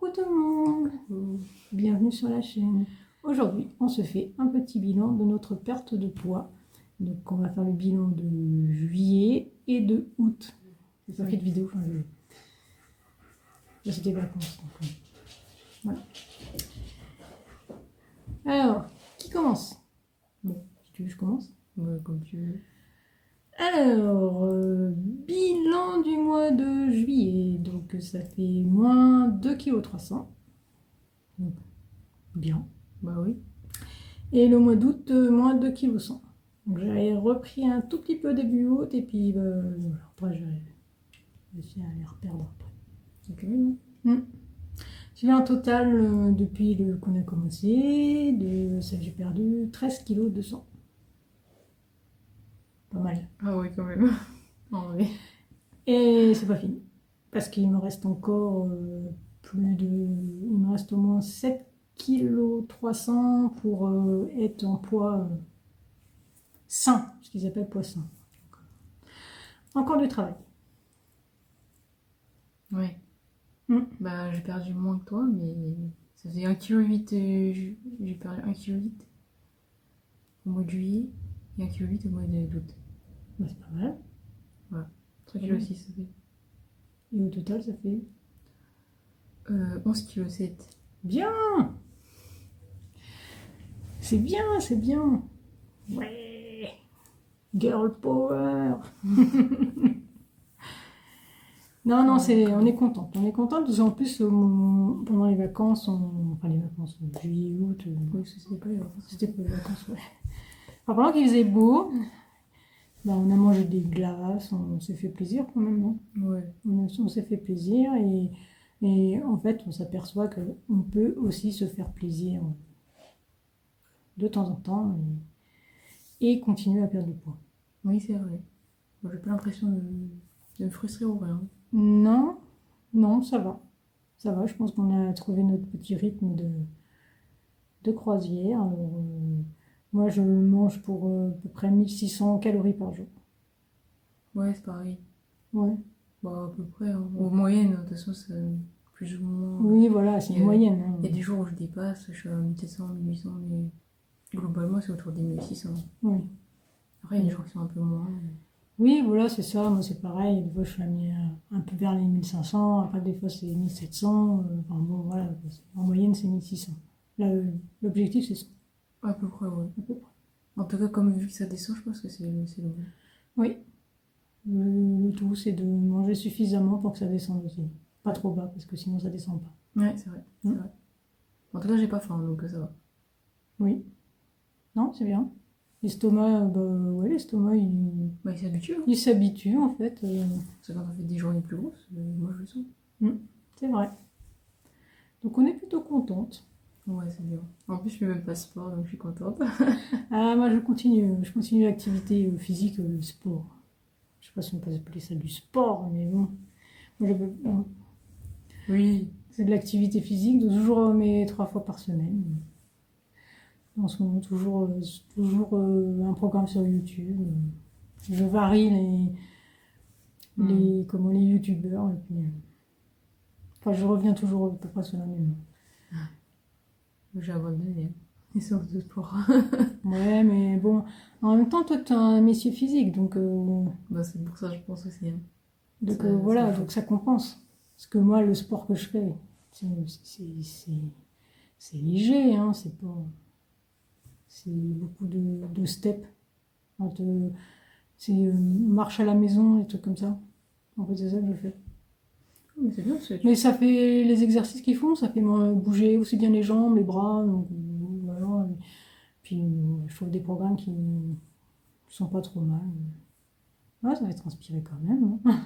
Coucou tout le monde, bienvenue sur la chaîne. Aujourd'hui, on se fait un petit bilan de notre perte de poids. Donc, on va faire le bilan de juillet et de août. J'ai pas fait de vidéo, là c'était vacances. Donc, voilà. Alors, qui commence? Bon, si tu veux, je commence. Ouais, comme tu veux. Alors, bilan du mois de juillet. Donc, ça fait moins 2,3 kg. Donc, bien. Bah oui. Et le mois d'août, moins 2,1 kg. Donc j'avais repris un tout petit peu début août et puis voilà. Après j'ai réussi à les reperdre après. Ok. J'ai un total depuis qu'on a commencé, j'ai perdu 13,2 kg. Pas mal. Ah oui, quand même. En vrai. Et c'est pas fini. Parce qu'il me reste encore il me reste au moins 7,3 kg pour être en poids sain, ce qu'ils appellent poids sain. Encore du travail. Ouais. Mm. Bah j'ai perdu moins que toi, mais ça faisait 1,8 kg. J'ai perdu 1,8 kg au mois de juillet et 1,8 kg au mois d'août. Bah, c'est pas mal. Voilà. 3,6 kg ça fait. Et au total, ça fait 11,7 kg. bien. C'est bien, c'est bien. Ouais. Girl power. Non, non, on est contente. On est contente parce qu'en plus, pendant les vacances, enfin les vacances, juillet, août, Oui, ça c'était pas les vacances. c'était pas les vacances, ouais. Enfin, pendant qu'il faisait beau, bah, on a mangé des glaces, on s'est fait plaisir quand même, non? Ouais. On s'est fait plaisir et en fait, on s'aperçoit qu'on peut aussi se faire plaisir de temps en temps et continuer à perdre du poids. Oui, c'est vrai. Moi, j'ai pas l'impression de me frustrer ou rien. Non, non, ça va. Ça va, je pense qu'on a trouvé notre petit rythme de croisière. Alors, moi, je mange pour à peu près 1600 calories par jour. Ouais, c'est pareil. Ouais. Bah à peu près. Hein. Aux moyennes, de toute façon, c'est plus ou moins. Oui, voilà, c'est une moyenne. Hein. Il y a des jours où je dépasse, je suis à 1700, 1800, mais globalement, c'est autour des 1600. Oui. Après, il y a des jours qui sont un peu moins. Oui, voilà, c'est ça. Moi, c'est pareil. Des fois, je suis amenée un peu vers les 1500. Après, des fois, c'est 1700. Enfin, bon, voilà. En moyenne, c'est 1600. Là, l'objectif, c'est ça. À peu près, ouais. À peu près. En tout cas, comme vu que ça descend, je pense que c'est le bon. Oui. Le tout, c'est de manger suffisamment pour que ça descende aussi. Pas trop bas, parce que sinon, ça descend pas. Ouais, c'est vrai. C'est vrai. En tout cas, j'ai pas faim, donc ça va. Oui. Non, c'est bien. L'estomac, ouais, l'estomac, Bah, il s'habitue. Hein. il s'habitue, en fait. C'est quand on fait des journées plus grosses, moi je le sens. C'est vrai. Donc, on est plutôt contente. Ouais, c'est bien. En plus, je fais même pas sport, donc je suis contente. Ah, moi, je continue l'activité physique, le sport. Je sais pas si on peut appeler ça du sport, mais bon. Moi, bon, Oui. c'est de l'activité physique, donc toujours mes 3 fois par semaine. En ce moment, toujours un programme sur YouTube. Je varie les youtubeurs. Et puis, enfin, je reviens toujours à peu près sur la même. J'ai abandonné les séances de sport. Ouais, mais bon, en même temps, toi, tu es un messier physique, donc, Bah, c'est pour ça, je pense aussi. Hein. voilà, ça donc ça compense. Parce que moi, le sport que je fais, c'est léger, hein, c'est pas. C'est beaucoup de steps. C'est marche à la maison, des trucs comme ça. En fait, c'est ça que je fais. Mais c'est bien, Mais ça fait les exercices qu'ils font, ça fait bouger aussi bien les jambes, les bras. Donc, voilà. Puis, je trouve des programmes qui sont pas trop mal. Ouais, ça va être inspiré quand même. Hein.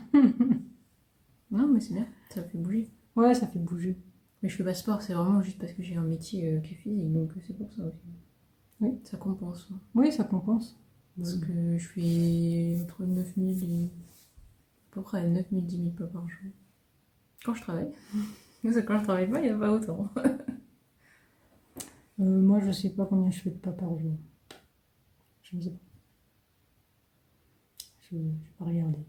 Non, mais c'est bien, ça fait bouger. Ouais, ça fait bouger. Mais je fais pas sport, c'est vraiment juste parce que j'ai un métier qui est physique, donc c'est pour ça aussi. Oui. Ça compense. Hein. Oui, ça compense. Parce que je fais entre 9000 et à peu près 9000, 10 000 pas par jour. Quand je travaille. Parce que quand je travaille pas, il n'y a pas autant. Moi, je sais pas combien je fais de pas par jour. Je ne sais pas. Je vais pas regarder.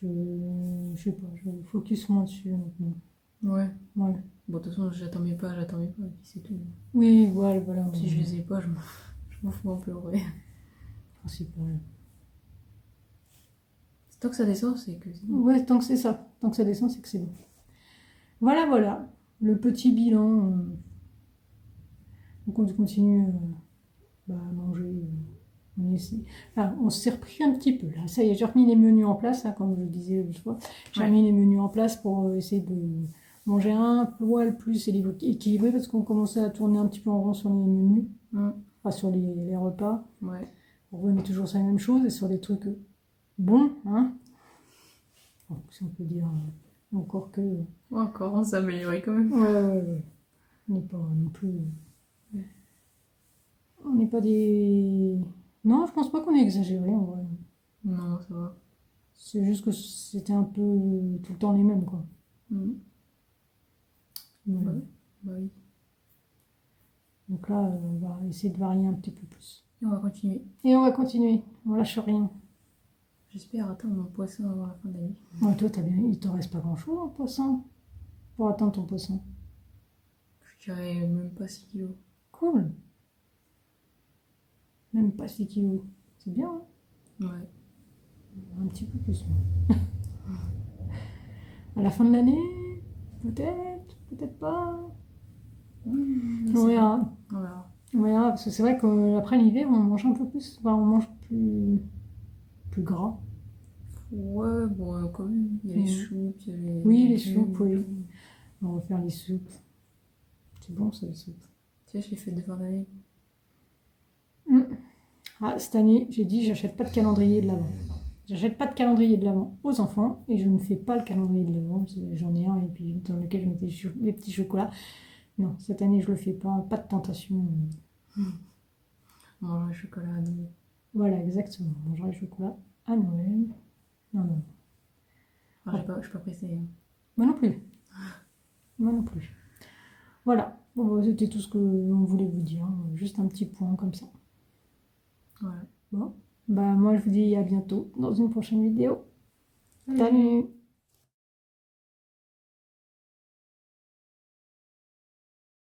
Je sais pas, je focus moins dessus maintenant. Ouais. Ouais. Bon, de toute façon, j'attends mes pas, et puis c'est tout. Oui, voilà, voilà. Si je les ai pas, je m'en fous un peu, ouais. Principal. Tant que ça descend, c'est que c'est bon. Ouais, tant que c'est ça. Tant que ça descend, c'est que c'est bon. Voilà, voilà. Le petit bilan. Donc on continue à manger. On s'est repris un petit peu là. Ça y est, j'ai remis les menus en place, hein, comme je le disais l'autre fois. J'ai remis les menus en place pour essayer de manger un poil plus équilibré parce qu'on commençait à tourner un petit peu en rond sur les menus, enfin sur les repas. Ouais. On revenait toujours sur la même chose et sur des trucs bons, hein. Bon, si on peut dire encore que. Encore, on s'est amélioré quand même. Ouais. On n'est pas non plus. On n'est pas des. Non, je pense pas qu'on ait exagéré en vrai. Non, ça va. C'est juste que c'était un peu tout le temps les mêmes, quoi. Voilà. Ouais. Bah oui. Donc là, on va essayer de varier un petit peu plus. Et on va continuer. Et on va continuer, on lâche rien. J'espère atteindre mon poisson avant la fin de l'année. Bon, toi, il te reste pas grand-chose en poisson pour atteindre ton poisson. Je dirais même pas 6 kilos. Cool. Même pas 6 kilos. C'est bien, hein. Ouais. Un petit peu plus. À la fin de l'année, peut-être, peut-être pas. On verra. On verra. On verra, parce que c'est vrai qu'après l'hiver, on mange un peu plus. Enfin, on mange plus gras. Ouais, bon, quand même. Il y a les soupes, il y a les. Oui, les soupes, oui. On va faire les soupes. C'est bon, ça, les soupes. Tu sais, je l'ai fait de fin d'année. Ah, cette année, j'ai dit, j'achète pas de calendrier de l'Avent. J'achète pas de calendrier de l'Avent aux enfants et je ne fais pas le calendrier de l'Avent. J'en ai un et puis dans lequel je mettais les petits chocolats. Non, cette année, je le fais pas. Pas de tentation. On mange le chocolat à Noël. Voilà, exactement. On mangera le chocolat à Noël. Non. Enfin, je suis pas pressée. Hein. Moi non plus. Moi non plus. Voilà. Bon, bah, c'était tout ce que l'on voulait vous dire. Juste un petit point comme ça. Voilà. Bon. Bah, moi, je vous dis à bientôt dans une prochaine vidéo. Salut!